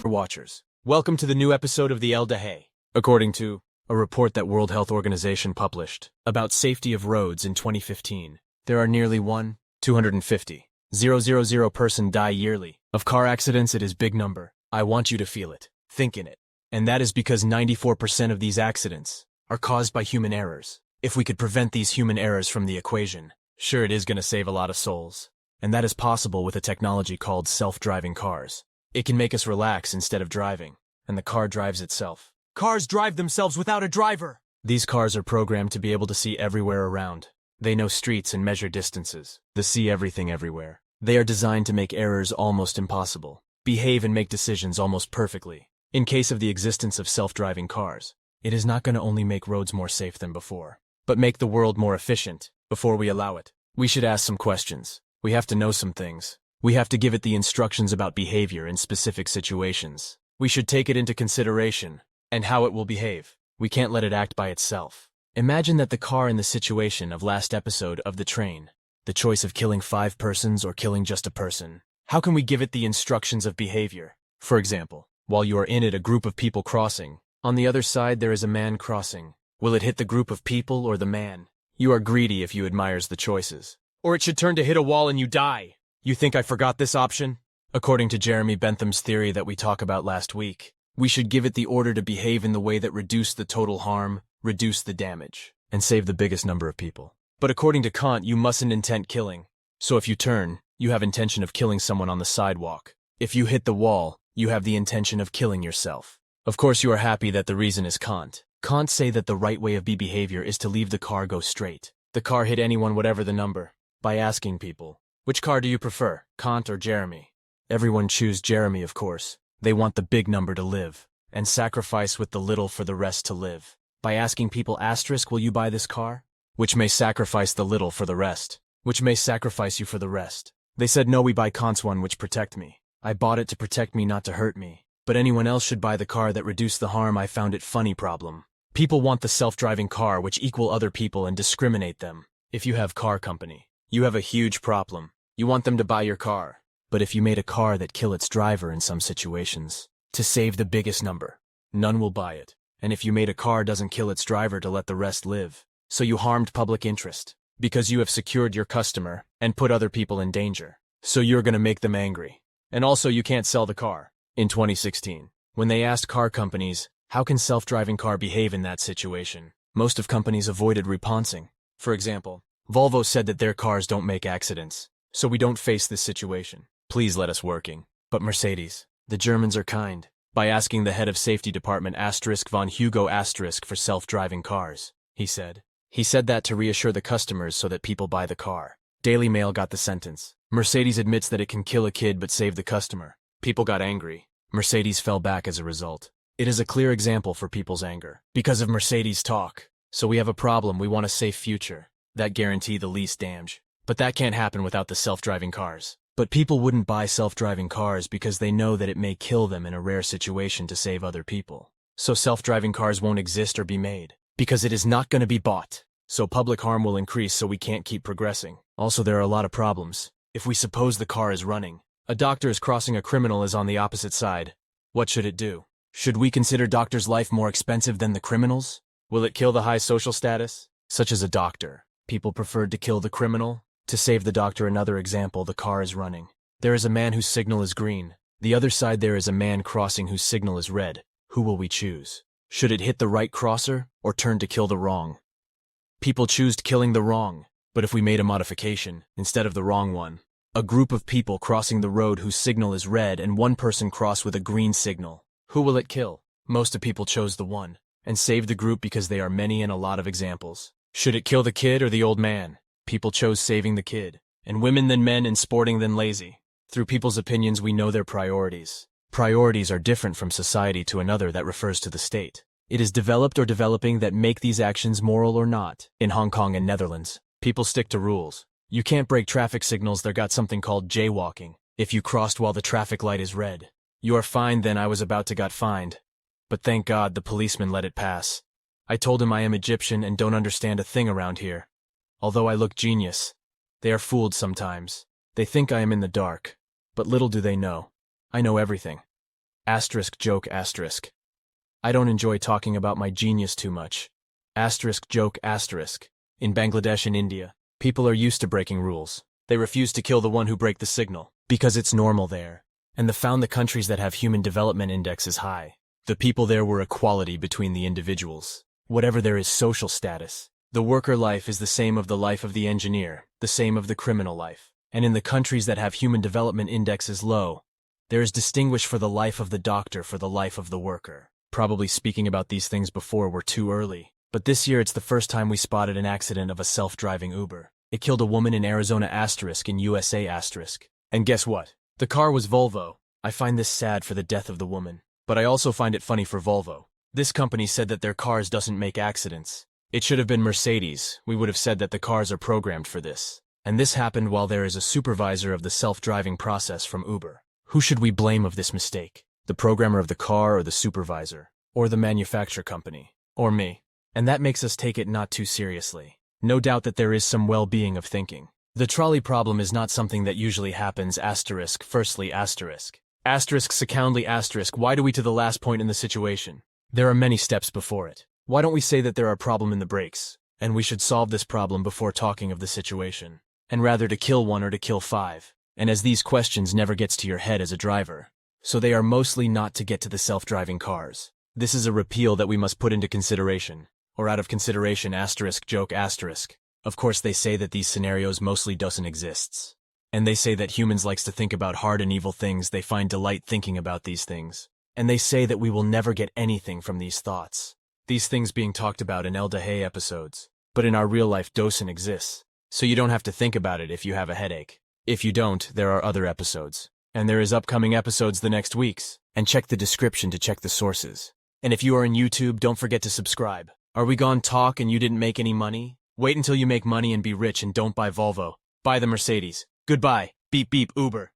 Watchers. Welcome to the new episode of the El-Daheeh. According to a report that World Health Organization published about safety of roads in 2015, there are nearly 250,000 person die yearly. Of car accidents, it is big number. I want you to feel it, think in it. And that is because 94% of these accidents are caused by human errors. If we could prevent these human errors from the equation, sure, it is going to save a lot of souls. And that is possible with a technology called self-driving cars. It can make us relax instead of driving, and the car drives itself. Cars drive themselves without a driver! These cars are programmed to be able to see everywhere around. They know streets and measure distances. They see everything everywhere. They are designed to make errors almost impossible, behave and make decisions almost perfectly. In case of the existence of self-driving cars, it is not going to only make roads more safe than before, but make the world more efficient. Before we allow it, we should ask some questions. We have to know some things. We have to give it the instructions about behavior in specific situations. We should take it into consideration and how it will behave. We can't let it act by itself. Imagine that the car in the situation of last episode of the train, the choice of killing 5 persons or killing just a person. How can we give it the instructions of behavior? For example, while you are in it, a group of people crossing. On the other side, there is a man crossing. Will it hit the group of people or the man? You are greedy if you admires the choices. Or it should turn to hit a wall and you die. You think I forgot this option? According to Jeremy Bentham's theory that we talked about last week, we should give it the order to behave in the way that reduce the total harm, reduce the damage, and save the biggest number of people. But according to Kant, you mustn't intent killing. So if you turn, you have intention of killing someone on the sidewalk. If you hit the wall, you have the intention of killing yourself. Of course you are happy that the reason is Kant. Kant say that the right way of behavior is to leave the car go straight. The car hit anyone whatever the number. By asking people, which car do you prefer, Kant or Jeremy? Everyone choose Jeremy, of course. They want the big number to live, and sacrifice with the little for the rest to live. By asking people asterisk, will you buy this car? Which may sacrifice the little for the rest. Which may sacrifice you for the rest. They said no, we buy Kant's one which protect me. I bought it to protect me, not to hurt me. But anyone else should buy the car that reduce the harm. I found it funny problem. People want the self-driving car which equal other people and discriminate them. If you have car company, you have a huge problem. You want them to buy your car. But if you made a car that kill its driver in some situations, to save the biggest number, none will buy it. And if you made a car doesn't kill its driver to let the rest live, so you harmed public interest, because you have secured your customer and put other people in danger. So you're gonna make them angry. And also you can't sell the car. In 2016, when they asked car companies, how can self-driving car behave in that situation? Most of companies avoided reponsing. For example, Volvo said that their cars don't make accidents, so we don't face this situation. Please let us working. But Mercedes, the Germans are kind. By asking the head of safety department asterisk von Hugo asterisk for self-driving cars, he said. He said that to reassure the customers so that people buy the car. Daily Mail got the sentence. Mercedes admits that it can kill a kid but save the customer. People got angry. Mercedes fell back as a result. It is a clear example for people's anger. Because of Mercedes talk. So we have a problem. We want a safe future. That guarantee the least damage. But that can't happen without the self-driving cars. But people wouldn't buy self-driving cars because they know that it may kill them in a rare situation to save other people. So self-driving cars won't exist or be made. Because it is not going to be bought. So public harm will increase, so we can't keep progressing. Also, there are a lot of problems. If we suppose the car is running, a doctor is crossing, a criminal is on the opposite side. What should it do? Should we consider doctor's life more expensive than the criminal's? Will it kill the high social status? Such as a doctor. People preferred to kill the criminal to save the doctor. Another example, the car is running. There is a man whose signal is green. The other side there is a man crossing whose signal is red. Who will we choose? Should it hit the right crosser or turn to kill the wrong? People choose killing the wrong. But if we made a modification, instead of the wrong one, a group of people crossing the road whose signal is red and one person cross with a green signal, who will it kill? Most of people chose the one, and save the group because they are many and a lot of examples. Should it kill the kid or the old man? People chose saving the kid, and women than men, and sporting than lazy. Through people's opinions we know their priorities. Priorities are different from society to another that refers to the state. It is developed or developing that make these actions moral or not. In Hong Kong and Netherlands, people stick to rules. You can't break traffic signals. They got something called jaywalking. If you crossed while the traffic light is red, you are fined. Then I was about to got fined. But thank God the policeman let it pass. I told him I am Egyptian and don't understand a thing around here. Although I look genius, they are fooled sometimes. They think I am in the dark, but little do they know. I know everything. Asterisk joke asterisk. I don't enjoy talking about my genius too much. Asterisk joke asterisk. In Bangladesh and India, people are used to breaking rules. They refuse to kill the one who break the signal, because it's normal there. And found the countries that have human development index is high. The people there were equality between the individuals. Whatever there is social status. The worker life is the same of the life of the engineer, the same of the criminal life. And in the countries that have human development index is low, there is distinguished for the life of the doctor for the life of the worker. Probably speaking about these things before were too early. But this year it's the first time we spotted an accident of a self-driving Uber. It killed a woman in Arizona asterisk in USA asterisk. And guess what? The car was Volvo. I find this sad for the death of the woman. But I also find it funny for Volvo. This company said that their cars doesn't make accidents. It should have been Mercedes. We would have said that the cars are programmed for this. And this happened while there is a supervisor of the self-driving process from Uber. Who should we blame of this mistake? The programmer of the car or the supervisor? Or the manufacturer company? Or me? And that makes us take it not too seriously. No doubt that there is some well-being of thinking. The trolley problem is not something that usually happens asterisk firstly asterisk. Asterisk secondly asterisk. Why do we to the last point in the situation? There are many steps before it. Why don't we say that there are problem in the brakes, and we should solve this problem before talking of the situation, and rather to kill one or to kill five, and as these questions never gets to your head as a driver, so they are mostly not to get to the self-driving cars. This is a repeal that we must put into consideration, or out of consideration asterisk joke asterisk. Of course they say that these scenarios mostly doesn't exist. And they say that humans likes to think about hard and evil things, they find delight thinking about these things. And they say that we will never get anything from these thoughts. These things being talked about in El-Daheeh episodes. But in our real life doesn't exist. So you don't have to think about it if you have a headache. If you don't, there are other episodes. And there is upcoming episodes the next weeks. And check the description to check the sources. And if you are on YouTube, don't forget to subscribe. Are we gone talk and you didn't make any money? Wait until you make money and be rich and don't buy Volvo. Buy the Mercedes. Goodbye. Beep beep Uber.